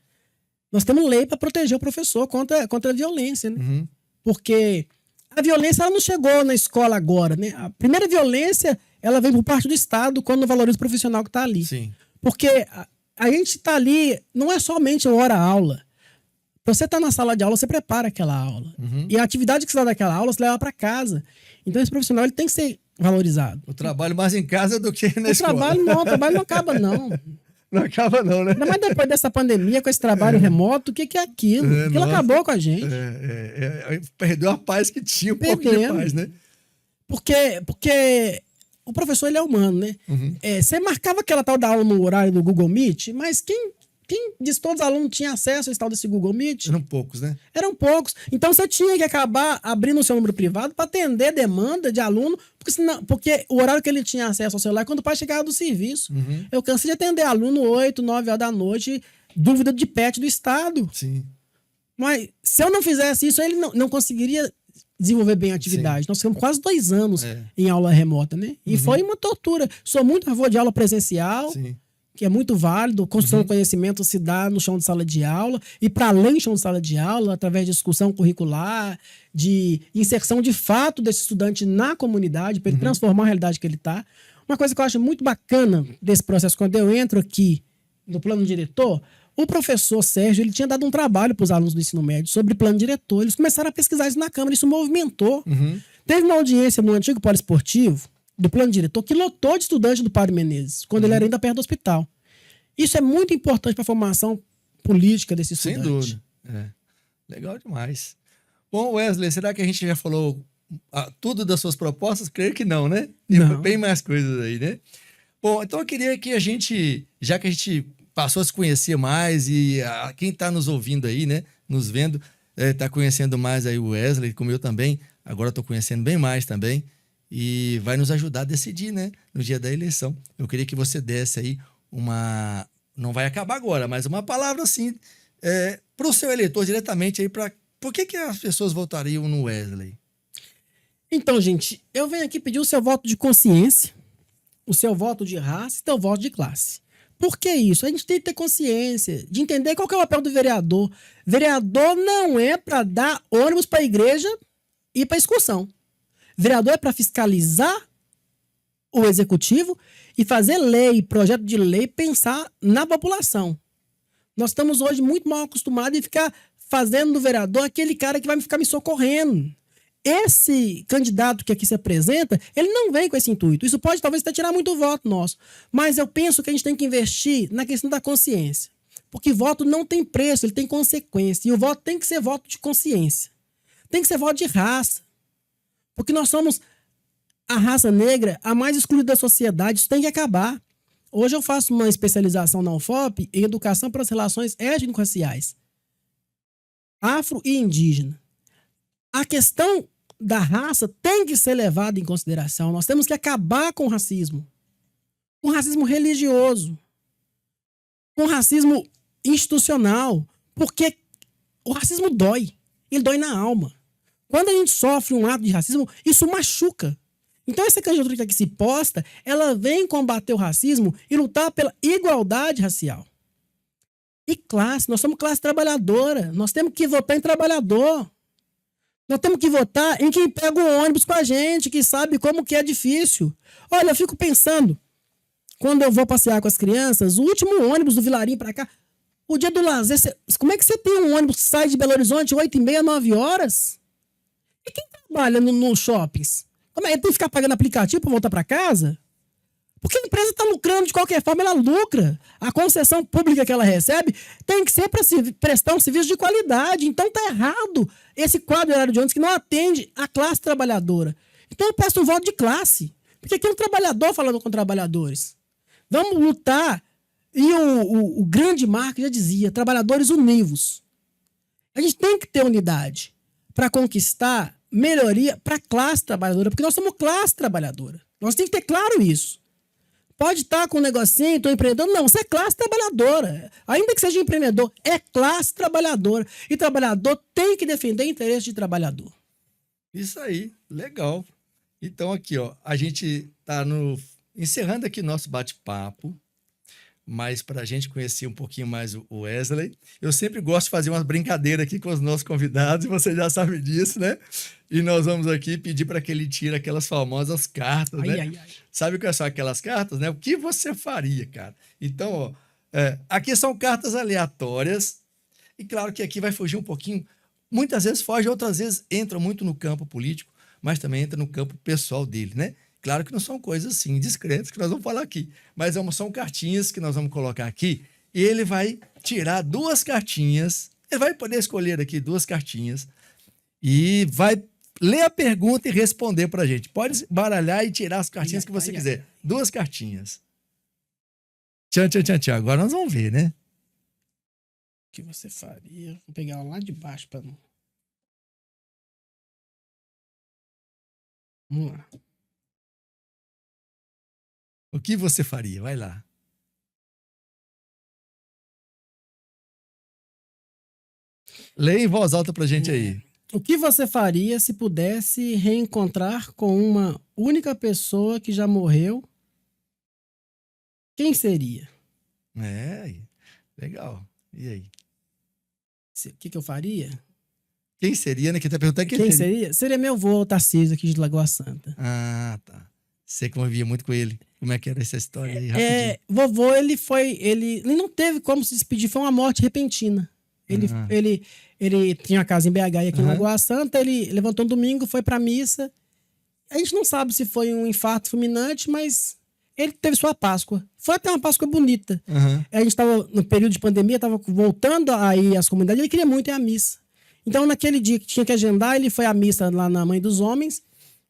Nós temos lei para proteger o professor contra a violência, né? Uhum. Porque a violência ela não chegou na escola agora, né? A primeira violência ela vem por parte do Estado quando não valoriza o profissional que está ali. Sim. Porque a gente está ali, não é somente hora-aula. Para você estar na sala de aula, você prepara aquela aula. Uhum. E a atividade que você dá daquela aula, você leva para casa. Então esse profissional ele tem que ser valorizado. O trabalho mais em casa do que na escola. O trabalho não acaba, não. Não acaba não, né? Ainda mais depois dessa pandemia, com esse trabalho remoto, o que é aquilo? Aquilo nossa. acabou com a gente. Perdeu a paz que tinha, um pouco de paz, né? Porque o professor ele é humano, né? Uhum. Você marcava aquela tal da aula no horário do Google Meet, mas quem disse que todos os alunos tinham acesso a esse tal desse Google Meet? Eram poucos, né? Eram poucos. Então você tinha que acabar abrindo o seu número privado para atender demanda de aluno, porque o horário que ele tinha acesso ao celular é quando o pai chegava do serviço. Uhum. Eu cansei de atender aluno 8, 9 horas da noite, dúvida de PET do Estado. Sim. Mas se eu não fizesse isso, ele não conseguiria desenvolver bem a atividade. Sim. Nós ficamos quase 2 anos em aula remota, né? E foi uma tortura. Sou muito a favor de aula presencial. Sim. Que é muito válido, construção do conhecimento se dá no chão de sala de aula e para além do chão de sala de aula, através de discussão curricular, de inserção de fato desse estudante na comunidade, para ele transformar a realidade que ele está. Uma coisa que eu acho muito bacana desse processo, quando eu entro aqui no plano diretor, o professor Sérgio ele tinha dado um trabalho para os alunos do ensino médio sobre plano diretor. Eles começaram a pesquisar isso na Câmara, isso movimentou. Teve uma audiência no antigo poliesportivo, do plano diretor, que lotou de estudante do Padre Menezes, quando ele era ainda perto do hospital. Isso é muito importante para a formação política desse estudante. Sem dúvida. Legal demais. Bom, Wesley, será que a gente já falou tudo das suas propostas? Creio que não, né? Tem bem mais coisas aí, né? Bom, então eu queria que a gente, já que a gente passou a se conhecer mais e quem está nos ouvindo aí, né, nos vendo, está conhecendo mais aí o Wesley, como eu também, agora estou conhecendo bem mais também, e vai nos ajudar a decidir, né, no dia da eleição. Eu queria que você desse aí não vai acabar agora, mas uma palavra assim, para o seu eleitor diretamente aí, por que as pessoas votariam no Wesley? Então, gente, eu venho aqui pedir o seu voto de consciência, o seu voto de raça e o seu voto de classe. Por que isso? A gente tem que ter consciência de entender qual que é o papel do vereador. Vereador não é para dar ônibus para a igreja e para excursão. Vereador é para fiscalizar o executivo e fazer lei, projeto de lei, pensar na população. Nós estamos hoje muito mal acostumados em ficar fazendo do vereador aquele cara que vai ficar me socorrendo. Esse candidato que aqui se apresenta, ele não vem com esse intuito. Isso pode talvez até tirar muito voto nosso. Mas eu penso que a gente tem que investir na questão da consciência. Porque voto não tem preço, ele tem consequência. E o voto tem que ser voto de consciência. Tem que ser voto de raça. Porque nós somos a raça negra a mais excluída da sociedade. Isso tem que acabar. Hoje eu faço uma especialização na UFOP em educação para as relações étnico-raciais. Afro e indígena. A questão da raça tem que ser levada em consideração. Nós temos que acabar com o racismo. Com o racismo religioso. Com o racismo institucional. Porque o racismo dói. Ele dói na alma. Quando a gente sofre um ato de racismo, isso machuca. Então essa candidatura que aqui se posta, ela vem combater o racismo e lutar pela igualdade racial. E classe, nós somos classe trabalhadora. Nós temos que votar em trabalhador. Nós temos que votar em quem pega o ônibus com a gente, que sabe como que é difícil. Olha, eu fico pensando, quando eu vou passear com as crianças, o último ônibus do Vilarinho para cá, o dia do lazer, como é que você tem um ônibus que sai de Belo Horizonte 8h30, 9 horas? E quem trabalha nos shoppings? Como é? Tem que ficar pagando aplicativo para voltar para casa? Porque a empresa está lucrando de qualquer forma, ela lucra. A concessão pública que ela recebe tem que ser para prestar um serviço de qualidade. Então tá errado esse quadro de horário de ônibus que não atende a classe trabalhadora. Então eu peço um voto de classe. Porque aqui é um trabalhador falando com trabalhadores. Vamos lutar. E o grande Marx já dizia, trabalhadores univos. A gente tem que ter unidade para conquistar melhoria para a classe trabalhadora, porque nós somos classe trabalhadora. Nós temos que ter claro isso. Pode estar com um negocinho, estou empreendendo. Não, você é classe trabalhadora. Ainda que seja empreendedor, é classe trabalhadora. E trabalhador tem que defender o interesse de trabalhador. Isso aí, legal. Então aqui, ó, a gente está encerrando aqui nosso bate-papo, mas para a gente conhecer um pouquinho mais o Wesley, eu sempre gosto de fazer umas brincadeiras aqui com os nossos convidados, e você já sabe disso, né? E nós vamos aqui pedir para que ele tire aquelas famosas cartas, né? Ai. Sabe o que são aquelas cartas, né? O que você faria, cara? Então, ó, aqui são cartas aleatórias, e claro que aqui vai fugir um pouquinho, muitas vezes foge, outras vezes entra muito no campo político, mas também entra no campo pessoal dele, né? Claro que não são coisas assim discretas que nós vamos falar aqui, mas são cartinhas que nós vamos colocar aqui e ele vai tirar 2 cartinhas, ele vai poder escolher aqui 2 cartinhas e vai ler a pergunta e responder para a gente. Pode baralhar e tirar as cartinhas que você quiser. 2 cartinhas. Tchan. Agora nós vamos ver, né? O que você faria? Vou pegar ela lá de baixo para não... Vamos lá. O que você faria? Vai lá. Leia em voz alta pra gente aí. O que você faria se pudesse reencontrar com uma única pessoa que já morreu? Quem seria? Legal. E aí? O que eu faria? Quem seria, né? Quem tá perguntando Quem seria? Seria meu avô, Tarcísio, aqui de Lagoa Santa. Ah, tá. Você convivia muito com ele. Como é que era essa história aí, rapidinho? Vovô, ele não teve como se despedir, foi uma morte repentina. Ele tinha uma casa em BH e aqui em Lagoa Santa, ele levantou um domingo, foi pra missa. A gente não sabe se foi um infarto fulminante, mas ele teve sua Páscoa. Foi até uma Páscoa bonita. A gente estava no período de pandemia, estava voltando aí às comunidades, ele queria muito ir à missa. Então, naquele dia que tinha que agendar, ele foi à missa lá na Mãe dos Homens.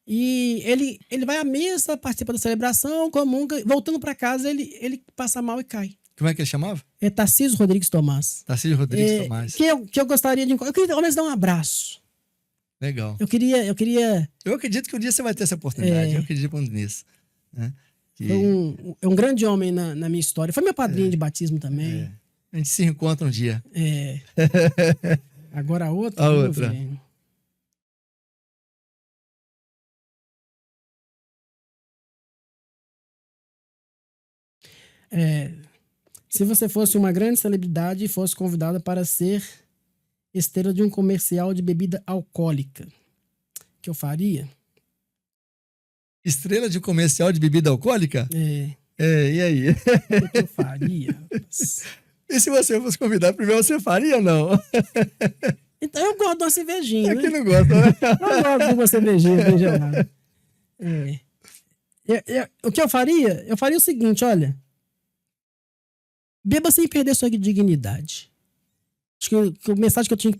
E ele vai à missa, participa da celebração, comunga, voltando para casa, ele passa mal e cai. Como é que ele chamava? É Tarcísio Rodrigues Tomás. Tarcísio Rodrigues Tomás. Que eu gostaria de encontrar. Eu queria, ao menos, dar um abraço. Legal. Eu queria... Eu acredito que um dia você vai ter essa oportunidade. Eu acredito muito nisso. Né? É um grande homem na minha história. Foi meu padrinho de batismo também. A gente se encontra um dia. Agora a outra. A outra. Se você fosse uma grande celebridade e fosse convidada para ser estrela de um comercial de bebida alcoólica, o que eu faria? Estrela de um comercial de bebida alcoólica? E aí? O que eu faria? E se você fosse convidado primeiro, você faria ou não? Então eu gosto de uma cervejinha. Quem não gosta, né? Eu gosto de uma cervejinha gelada. O que eu faria? Eu faria o seguinte, olha. Beba sem perder sua dignidade. Acho que a mensagem que eu teria que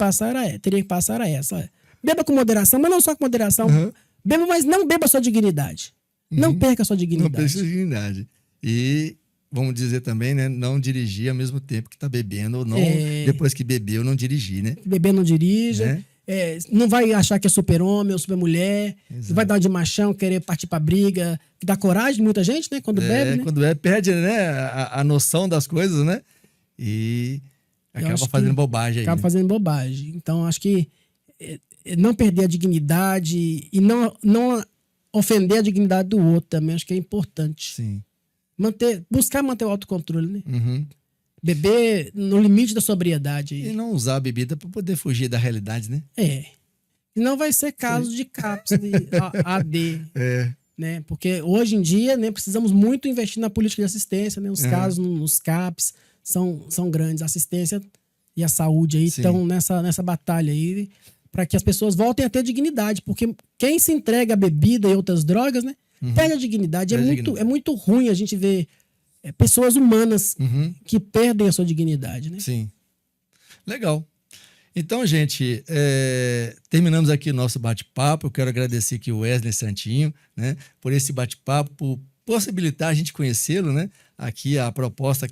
passar era essa. Olha. Beba com moderação, mas não só com moderação. Beba, mas não beba sua dignidade. Não perca sua dignidade. Não perca sua dignidade. E, vamos dizer também, né? Não dirigir ao mesmo tempo que tá bebendo, ou não, depois que bebeu, não dirigir, né? Beber não dirija. Não vai achar que é super-homem ou super-mulher. Não vai dar de machão, querer partir pra briga. Dá coragem de muita gente, né? Quando bebe, né? Quando bebe, perde, né? A noção das coisas, né? E acaba fazendo bobagem aí. Acaba fazendo bobagem. Então, acho que não perder a dignidade e não ofender a dignidade do outro também, acho que é importante. Sim. Buscar manter o autocontrole, né? Beber no limite da sobriedade. E não usar a bebida para poder fugir da realidade, né? Senão vai ser caso de CAPS, de AD. Né? Porque hoje em dia, né, precisamos muito investir na política de assistência, né? Os casos nos CAPS são grandes. A assistência e a saúde aí estão nessa batalha aí para que as pessoas voltem a ter dignidade. Porque quem se entrega à bebida e outras drogas, né, Perde a dignidade. Perde a É dignidade. muito ruim a gente ver pessoas humanas que perdem a sua dignidade, né? Sim. Legal. Então, gente, terminamos aqui o nosso bate-papo. Eu quero agradecer aqui o Wesley Santinho, né, por esse bate-papo, por possibilitar a gente conhecê-lo, né? Aqui a proposta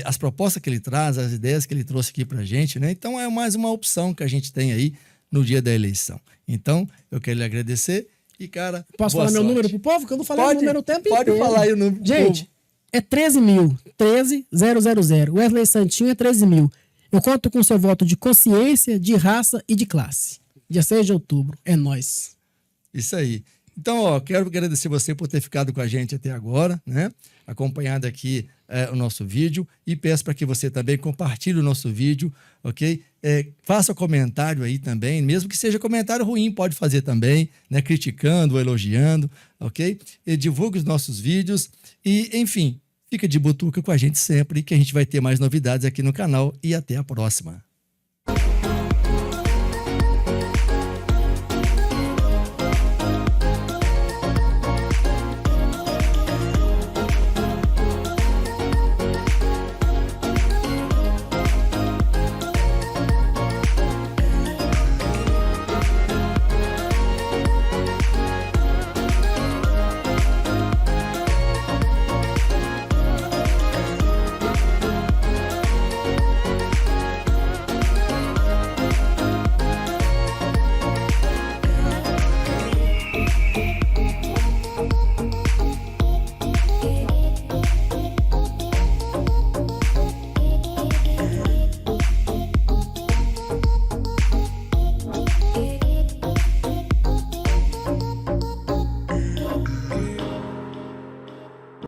as propostas que ele traz, as ideias que ele trouxe aqui pra gente, né? Então é mais uma opção que a gente tem aí no dia da eleição. Então, eu quero lhe agradecer e, cara, Posso boa falar meu sorte. número pro povo? Que eu não falei o número o tempo Pode inteiro. falar aí o número pro Gente, povo. é 13.000. 13.000. Wesley Santinho é 13.000. Eu conto com seu voto de consciência, de raça e de classe. Dia 6 de outubro. É nóis. Isso aí. Então, ó, quero agradecer você por ter ficado com a gente até agora, né? Acompanhado aqui o nosso vídeo e peço para que você também compartilhe o nosso vídeo, ok? Faça comentário aí também, mesmo que seja comentário ruim, pode fazer também, né? Criticando ou elogiando, ok? E divulgue os nossos vídeos e, enfim, fica de butuca com a gente sempre, que a gente vai ter mais novidades aqui no canal e até a próxima.